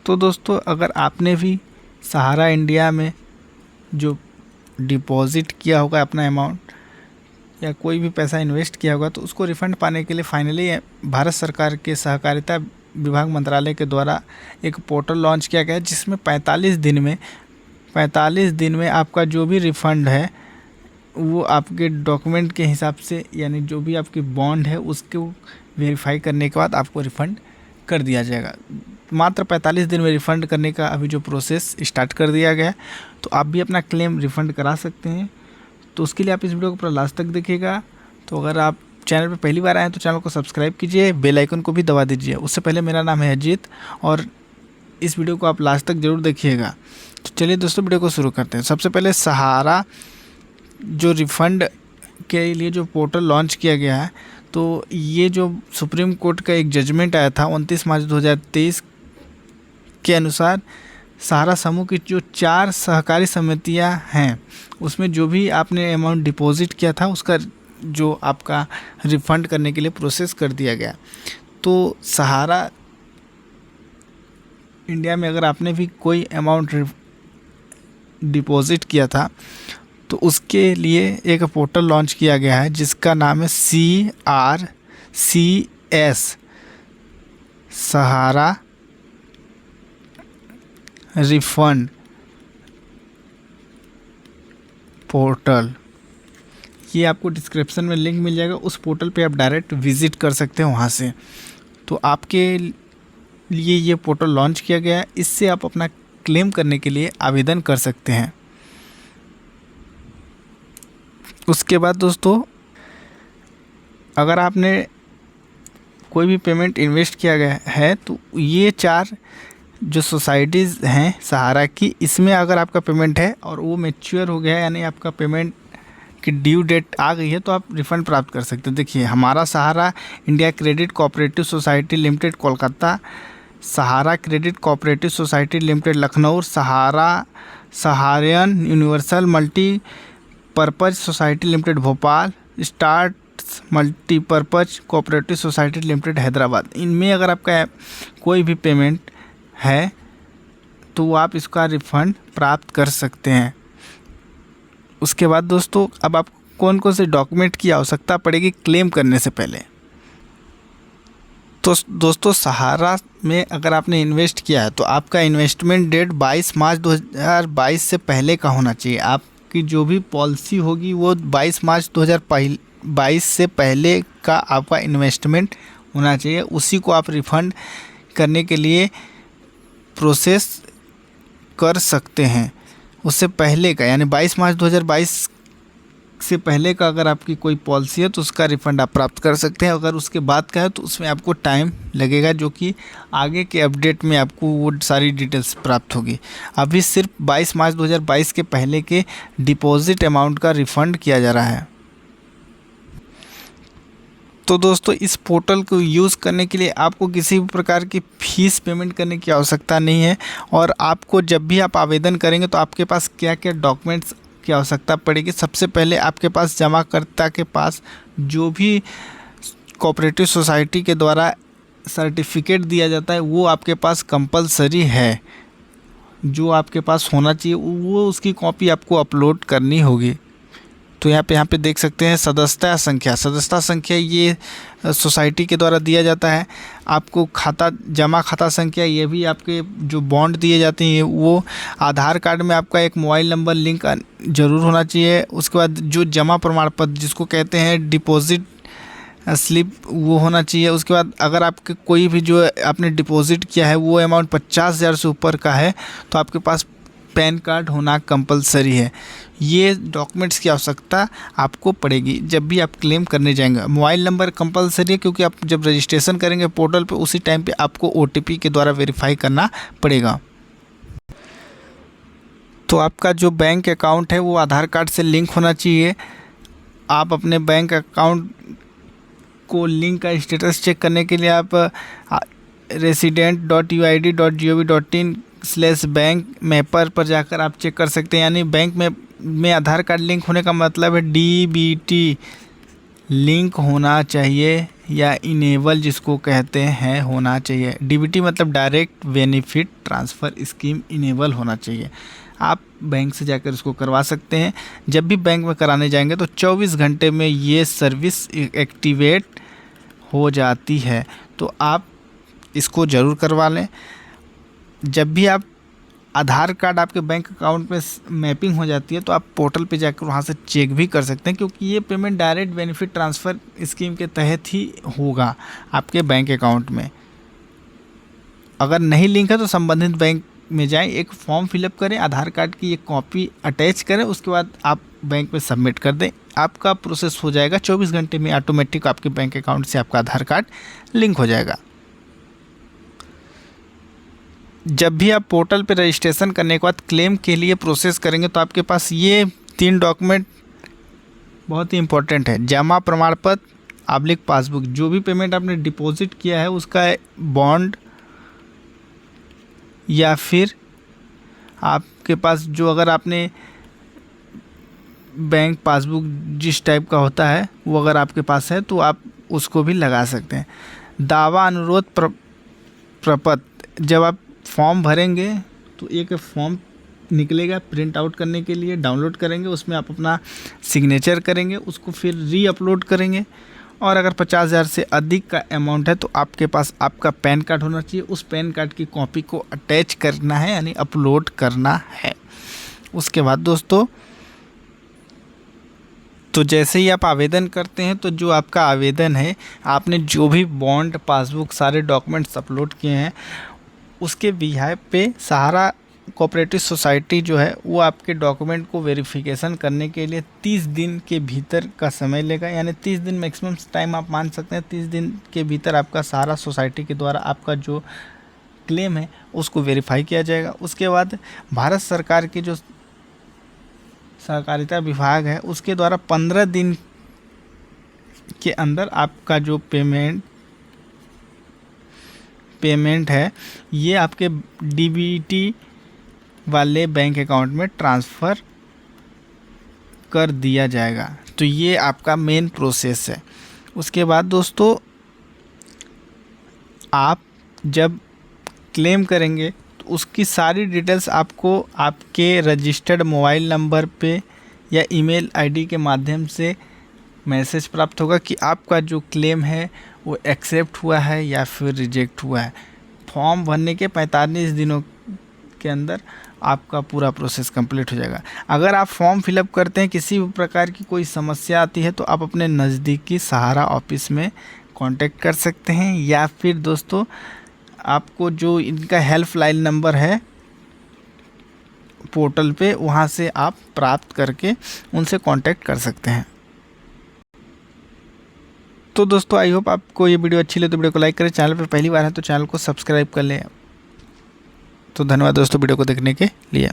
तो दोस्तों अगर आपने भी सहारा इंडिया में जो डिपॉज़िट किया होगा अपना अमाउंट या कोई भी पैसा इन्वेस्ट किया होगा तो उसको रिफ़ंड पाने के लिए फाइनली भारत सरकार के सहकारिता विभाग मंत्रालय के द्वारा एक पोर्टल लॉन्च किया गया है, जिसमें 45 दिन में आपका जो भी रिफ़ंड है वो आपके डॉक्यूमेंट के हिसाब से, यानी जो भी आपकी बॉन्ड है उसको वेरीफाई करने के बाद आपको रिफ़ंड कर दिया जाएगा। मात्र 45 दिन में रिफ़ंड करने का अभी जो प्रोसेस स्टार्ट कर दिया गया है, तो आप भी अपना क्लेम रिफ़ंड करा सकते हैं। तो उसके लिए आप इस वीडियो को पूरा लास्ट तक देखिएगा। तो अगर आप चैनल पर पहली बार आए तो चैनल को सब्सक्राइब कीजिए, बेल आइकन को भी दबा दीजिए। उससे पहले मेरा नाम है अजीत और इस वीडियो को आप लास्ट तक ज़रूर देखिएगा। तो चलिए दोस्तों वीडियो को शुरू करते हैं। सबसे पहले सहारा जो रिफ़ंड के लिए जो पोर्टल लॉन्च किया गया है, तो ये जो सुप्रीम कोर्ट का एक जजमेंट आया था 29 मार्च 2023 के अनुसार सहारा समूह की जो 4 सहकारी समितियां हैं उसमें जो भी आपने अमाउंट डिपॉजिट किया था उसका जो आपका रिफ़ंड करने के लिए प्रोसेस कर दिया गया। तो सहारा इंडिया में अगर आपने भी कोई अमाउंट डिपॉजिट किया था तो उसके लिए एक पोर्टल लॉन्च किया गया है जिसका नाम है CRCS सहारा रिफ़ंड पोर्टल। ये आपको डिस्क्रिप्शन में लिंक मिल जाएगा, उस पोर्टल पे आप डायरेक्ट विज़िट कर सकते हैं वहाँ से। तो आपके लिए ये पोर्टल लॉन्च किया गया है, इससे आप अपना क्लेम करने के लिए आवेदन कर सकते हैं। उसके बाद दोस्तों अगर आपने कोई भी पेमेंट इन्वेस्ट किया गया है तो ये 4 जो सोसाइटीज़ हैं सहारा की, इसमें अगर आपका पेमेंट है और वो मैच्योर हो गया है, यानी आपका पेमेंट की ड्यू डेट आ गई है, तो आप रिफ़ंड प्राप्त कर सकते हैं। देखिए, हमारा Sahara India credit cooperative society limited Kolkata, Sahara credit cooperative society limited Lucknow, Saharayan universal multi purpose society limited Bhopal, stars multipurpose cooperative society limited Hyderabad. इनमें अगर आपका कोई भी पेमेंट है तो आप इसका रिफ़ंड प्राप्त कर सकते हैं। उसके बाद दोस्तों अब आपको कौन कौन से डॉक्यूमेंट की आवश्यकता पड़ेगी क्लेम करने से पहले। तो दोस्तों सहारा में अगर आपने इन्वेस्ट किया है तो आपका इन्वेस्टमेंट डेट 22 मार्च 2022 से पहले का होना चाहिए। आपकी जो भी पॉलिसी होगी वो 22 मार्च 2022 से पहले का आपका इन्वेस्टमेंट होना चाहिए। उसी को आप रिफ़ंड करने के लिए प्रोसेस कर सकते हैं। उससे पहले का यानी 22 मार्च 2022 से पहले का अगर आपकी कोई पॉलिसी है तो उसका रिफ़ंड आप प्राप्त कर सकते हैं। अगर उसके बाद का है तो उसमें आपको टाइम लगेगा, जो कि आगे के अपडेट में आपको वो सारी डिटेल्स प्राप्त होगी। अभी सिर्फ 22 मार्च 2022 के पहले के डिपॉजिट अमाउंट का रिफ़ंड किया जा रहा है। तो दोस्तों इस पोर्टल को यूज़ करने के लिए आपको किसी भी प्रकार की फ़ीस पेमेंट करने की आवश्यकता नहीं है। और आपको जब भी आप आवेदन करेंगे तो आपके पास क्या क्या डॉक्यूमेंट्स की आवश्यकता पड़ेगी। सबसे पहले आपके पास जमाकर्ता के पास जो भी कोऑपरेटिव सोसाइटी के द्वारा सर्टिफिकेट दिया जाता है वो आपके पास कंपलसरी है, जो आपके पास होना चाहिए, वो उसकी कॉपी आपको अपलोड करनी होगी। तो यहाँ पे देख सकते हैं सदस्यता संख्या ये सोसाइटी के द्वारा दिया जाता है। आपको जमा खाता संख्या, ये भी आपके जो बॉन्ड दिए जाते हैं वो। आधार कार्ड में आपका एक मोबाइल नंबर लिंक ज़रूर होना चाहिए। उसके बाद जो जमा प्रमाण पत्र जिसको कहते हैं डिपॉजिट स्लिप वो होना चाहिए। उसके बाद अगर आपके कोई भी जो आपने डिपॉजिट किया है वो अमाउंट 50,000 से ऊपर का है तो आपके पास पैन कार्ड होना कंपलसरी है। ये डॉक्यूमेंट्स की आवश्यकता आपको पड़ेगी जब भी आप क्लेम करने जाएंगे। मोबाइल नंबर कंपलसरी है, क्योंकि आप जब रजिस्ट्रेशन करेंगे पोर्टल पे उसी टाइम पे आपको OTP के द्वारा वेरीफाई करना पड़ेगा। तो आपका जो बैंक अकाउंट है वो आधार कार्ड से लिंक होना चाहिए। आप अपने बैंक अकाउंट को लिंक का स्टेटस चेक करने के लिए आप resident.uid.gov.in/बैंक मैपर पर जाकर आप चेक कर सकते हैं। यानी बैंक में आधार कार्ड लिंक होने का मतलब है DBT लिंक होना चाहिए या इनेबल जिसको कहते हैं होना चाहिए। डीबीटी मतलब direct benefit transfer scheme enable होना चाहिए। आप बैंक से जाकर इसको करवा सकते हैं। जब भी बैंक में कराने जाएंगे तो 24 घंटे में ये सर्विस एक्टिवेट हो जाती है, तो आप इसको ज़रूर करवा लें। जब भी आप आधार कार्ड आपके बैंक अकाउंट में मैपिंग हो जाती है तो आप पोर्टल पे जाकर वहाँ से चेक भी कर सकते हैं, क्योंकि ये payment direct benefit transfer scheme के तहत ही होगा आपके बैंक अकाउंट में। अगर नहीं लिंक है तो संबंधित बैंक में जाएं, एक फॉर्म फिलअप करें, आधार कार्ड की एक कॉपी अटैच करें, उसके बाद आप बैंक में सबमिट कर दें, आपका प्रोसेस हो जाएगा। 24 घंटे में ऑटोमेटिक आपके बैंक अकाउंट से आपका आधार कार्ड लिंक हो जाएगा। जब भी आप पोर्टल पे रजिस्ट्रेशन करने के बाद क्लेम के लिए प्रोसेस करेंगे तो आपके पास ये 3 डॉक्यूमेंट बहुत ही इम्पोर्टेंट है। जमा प्रमाण पत्र / पासबुक, जो भी पेमेंट आपने डिपॉजिट किया है उसका बॉन्ड, या फिर आपके पास जो अगर आपने बैंक पासबुक जिस टाइप का होता है वो अगर आपके पास है तो आप उसको भी लगा सकते हैं। दावा अनुरोध प्रपत्र, जब आप फॉर्म भरेंगे तो एक फॉर्म निकलेगा प्रिंट आउट करने के लिए, डाउनलोड करेंगे, उसमें आप अपना सिग्नेचर करेंगे, उसको फिर री अपलोड करेंगे। और अगर 50,000 से अधिक का अमाउंट है तो आपके पास आपका पैन कार्ड होना चाहिए, उस पैन कार्ड की कॉपी को अटैच करना है, यानी अपलोड करना है। उसके बाद दोस्तों, तो जैसे ही आप आवेदन करते हैं तो जो आपका आवेदन है, आपने जो भी बॉन्ड, पासबुक, सारे डॉक्यूमेंट्स अपलोड किए हैं, उसके बिहाफ पे सहारा कोऑपरेटिव सोसाइटी जो है वो आपके डॉक्यूमेंट को वेरिफिकेशन करने के लिए 30 दिन के भीतर का समय लेगा। यानी 30 दिन मैक्सिमम टाइम आप मान सकते हैं। 30 दिन के भीतर आपका सहारा सोसाइटी के द्वारा आपका जो क्लेम है उसको वेरीफाई किया जाएगा। उसके बाद भारत सरकार की जो सहकारिता विभाग है उसके द्वारा 15 दिन के अंदर आपका जो पेमेंट है ये आपके डीबीटी वाले बैंक अकाउंट में ट्रांसफ़र कर दिया जाएगा। तो ये आपका मेन प्रोसेस है। उसके बाद दोस्तों, आप जब क्लेम करेंगे तो उसकी सारी डिटेल्स आपको आपके रजिस्टर्ड मोबाइल नंबर पे या ईमेल आईडी के माध्यम से मैसेज प्राप्त होगा कि आपका जो क्लेम है वो एक्सेप्ट हुआ है या फिर रिजेक्ट हुआ है। फॉर्म भरने के 45 दिनों के अंदर आपका पूरा प्रोसेस कंप्लीट हो जाएगा। अगर आप फॉर्म फिलअप करते हैं, किसी भी प्रकार की कोई समस्या आती है तो आप अपने नज़दीकी सहारा ऑफिस में कांटेक्ट कर सकते हैं, या फिर दोस्तों आपको जो इनका हेल्पलाइन नंबर है पोर्टल पे, वहाँ से आप प्राप्त करके उनसे कांटेक्ट कर सकते हैं। तो दोस्तों आई होप आपको ये वीडियो अच्छी लगे तो वीडियो को लाइक करें, चैनल पे पहली बार है तो चैनल को सब्सक्राइब कर लें। तो धन्यवाद दोस्तों वीडियो को देखने के लिए।